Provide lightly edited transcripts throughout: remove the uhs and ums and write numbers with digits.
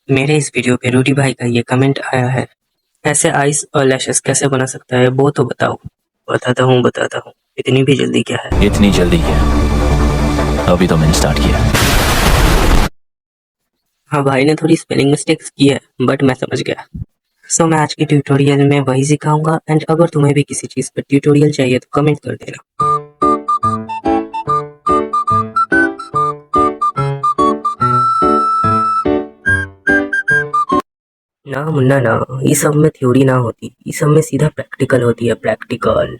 मेरे इस वीडियो पे रूडी भाई का ये कमेंट आया है, ऐसे आइस और लैशेस कैसे बना सकता है वो तो बताओ। बताता हूँ, इतनी भी जल्दी क्या है। इतनी जल्दी क्या? अभी तो मैंने स्टार्ट किया। हाँ, भाई ने थोड़ी स्पेलिंग मिस्टेक्स की है बट मैं समझ गया। सो मैं आज के ट्यूटोरियल में वही सिखाऊंगा एंड अगर तुम्हें भी किसी चीज़ पर ट्यूटोरियल चाहिए तो कमेंट कर देना। ना मुन्ना ना, ये सब में थ्योरी ना होती, ये सब में सीधा प्रैक्टिकल होती है, practical.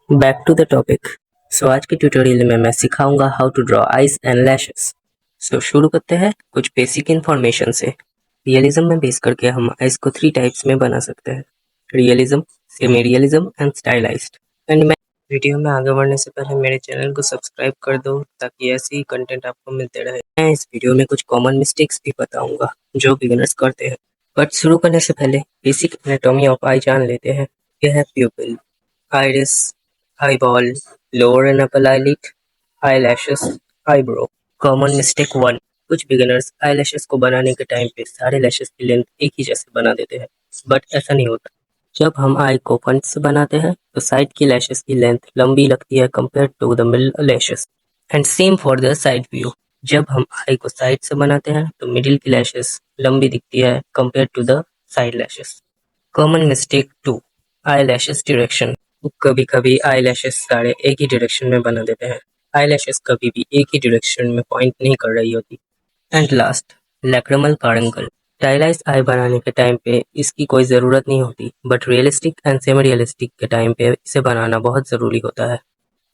Back to the topic. So आज के ट्यूटोरियल में मैं सिखाऊंगा how to draw eyes and lashes. So शुरू करते हैं कुछ बेसिक इन्फॉर्मेशन से। रियलिज्म में बेस करके हम आइज को 3 टाइप्स में बना सकते हैं, realism, semi realism and stylised. And मैं वीडियो में आगे बढ़ने से पहले मेरे चैनल को सब्सक्राइब कर दो ताकि ऐसे ही कंटेंट आपको मिलते रहे। मैं इस वीडियो में कुछ कॉमन मिस्टेक्स भी बताऊंगा जो बिगिनर्स करते हैं। बट शुरू करने से पहले बेसिक एनाटॉमी ऑफ आई जान लेते हैं। यह है प्यूपिल, iris, eyeball, lower and upper eyelid, eyelashes, eyebrow। Common mistake 1। कुछ बिगिनर्स eyelashes को बनाने के टाइम पे सारे लैशेस की लेंथ एक ही जैसे बना देते हैं, बट ऐसा नहीं होता। जब हम आई को फ्रंट से बनाते हैं तो साइड की लैशेस की लेंथ लंबी लगती है compare to the middle lashes, and same for the side view. जब हम आई को साइड से बनाते हैं तो मिडिल की लैशेस लंबी दिखती है compare to the side lashes. Common mistake 2, eyelashes direction. कभी कभी आई लैशेस सारे एक ही डायरेक्शन में बना देते हैं। आई लैशेस कभी भी एक ही डायरेक्शन में पॉइंट नहीं कर रही होती। And last, lacrimal caruncle. Stylised eye बनाने के टाइम पे इसकी कोई ज़रूरत नहीं होती, but realistic and semi realistic के टाइम पे इसे बनाना बहुत ज़रूरी होता है।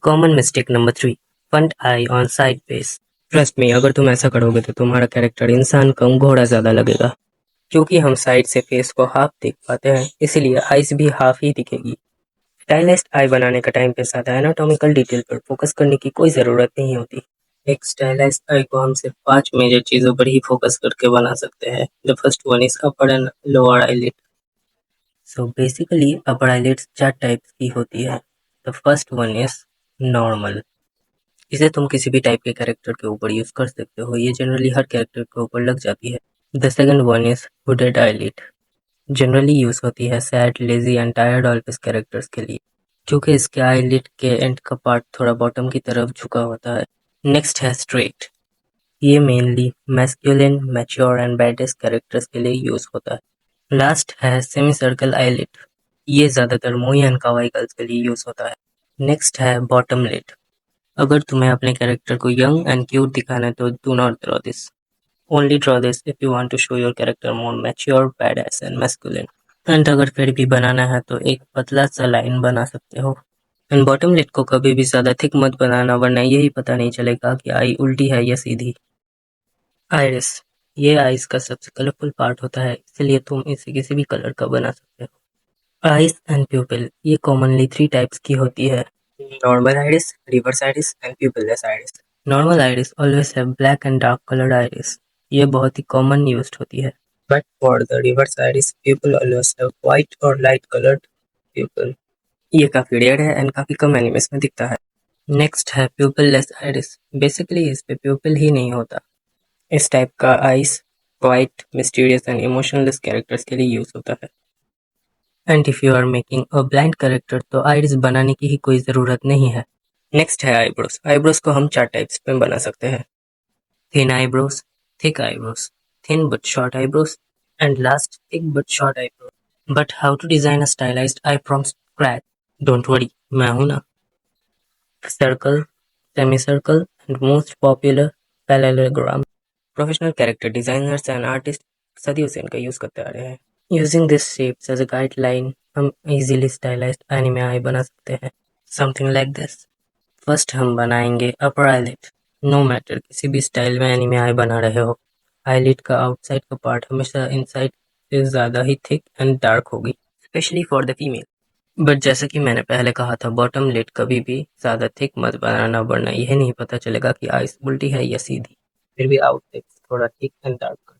Common mistake number 3, front eye on side face. Trust me, अगर तुम ऐसा करोगे तो तुम्हारा कैरेक्टर इंसान कम घोड़ा ज़्यादा लगेगा। क्योंकि हम साइड से फेस को हाफ देख पाते हैं, इसलिए आइज भी हाफ ही दिखेगी। स्टाइलिस्ट आई बनाने का टाइम पे ज्यादा एनाटॉमिकल डिटेल पर फोकस करने की कोई ज़रूरत नहीं होती। एक स्टाइलाइज्ड आई को हम सिर्फ 5 मेजर चीज़ों पर ही फोकस करके बना सकते हैं। The first one is upper and lower eyelid. So basically upper eyelids 4 types की होती है। The first one is normal. इसे तुम किसी भी टाइप के कैरेक्टर के ऊपर यूज कर सकते हो, ये जनरली हर कैरेक्टर के ऊपर लग जाती है। The second one is hooded eyelid. Generally use होती है सैड, लेजी एंड टायर्ड ऑल्पिस कैरेक्टर्स के लिए, क्योंकि इसके आईलिड के एंड का पार्ट थोड़ा बॉटम की तरफ झुका होता है। नेक्स्ट है स्ट्रेट। ये mainly masculine, mature and बैडेस characters के लिए यूज होता है। लास्ट है सेमी सर्कल आईलिड। ये ज्यादातर मोई एंड कावाई गर्ल्स के लिए यूज होता है। नेक्स्ट है बॉटम लिड। अगर तुम्हें अपने कैरेक्टर को यंग एंड क्यूट दिखाना है तो do not draw this. Only draw this if you want to show your character more mature, badass and masculine. And अगर फिर भी बनाना है तो एक पतला सा लाइन बना सकते हो। एंड बॉटम लिड को कभी भी ज्यादा थिक मत बनाना, वरना यही पता नहीं चलेगा कि आई उल्टी है या सीधी। आइरिस, ये आइस का सबसे कलरफुल पार्ट होता है, इसलिए तुम इसे किसी भी कलर का बना सकते हो। आइस एंड प्यूपिल, ये कॉमनली 3 टाइप्स की होती है, normal iris, reverse iris and pupilless iris. Normal iris always have black and dark coloured iris, ये बहुत ही कॉमन यूज्ड होती है। But for the reverse iris people always have white और लाइट कलर्ड पीपल। ये काफी रेयर है and काफी कम एनिमेस में दिखता है। नेक्स्ट है प्यूपिललेस आइरिस। बेसिकली इस पे प्यूपिल ही नहीं होता। इस टाइप का eyes quite mysterious and emotionless characters के लिए यूज होता है। And if you are making a blind character तो आइरिस बनाने की ही कोई जरूरत नहीं है। नेक्स्ट है आईब्रोज। आईब्रोज को हम 4 टाइप्स में बना सकते हैं, thin eyebrows, thick eyebrows, thin but short eyebrows, and last, thick but short eyebrows. But how to design a stylized eye from scratch? Don't worry, मैं हूं ना। Circle, semicircle, and most popular parallelogram. Professional character designers and artists सदियों से इनका use करते आ रहे हैं। Using these shapes as a guideline, हम easily stylized anime eye बना सकते हैं। Something like this. फर्स्ट हम बनाएंगे अपर आईलिड। नो मैटर किसी भी स्टाइल में एनीमे आई बना रहे हो, आईलिड का आउटसाइड का पार्ट हमेशा इनसाइड से ज़्यादा ही थिक एंड डार्क होगी, specially for the female. But जैसा कि मैंने पहले कहा था, बॉटम लिड कभी भी ज़्यादा थिक मत बनाना, वरना यह नहीं पता चलेगा कि आइस उल्टी है या सीधी। फिर भी आउटसाइड थोड़ा thick and dark.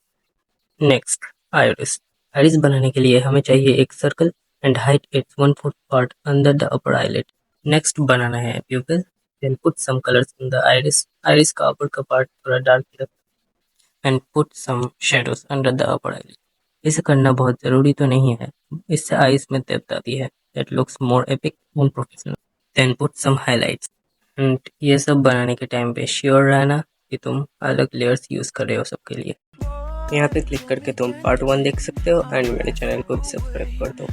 Next, iris. Iris बनाने के लिए हमें चाहिए एक circle and height its 1/4 part under the upper eyelid. Next बनाना है pupil, then put some colors in the iris। आइरिस का ऊपर का पार्ट थोड़ा डार्क ही रखना and put some shadows under the upper eyelid. इसे करना बहुत ज़रूरी तो नहीं है, इससे आईज में डेप्थ आती है, that looks more epic and professional. Then put some highlights. And ये सब बनाने के टाइम पे श्योर रहना कि तुम अलग लेयर्स यूज़ कर रहे हो सबके लिए। यहाँ पे क्लिक करके तुम पार्ट 1 देख सकते हो एंड मेरे चैनल को भी सब्सक्राइब कर दो।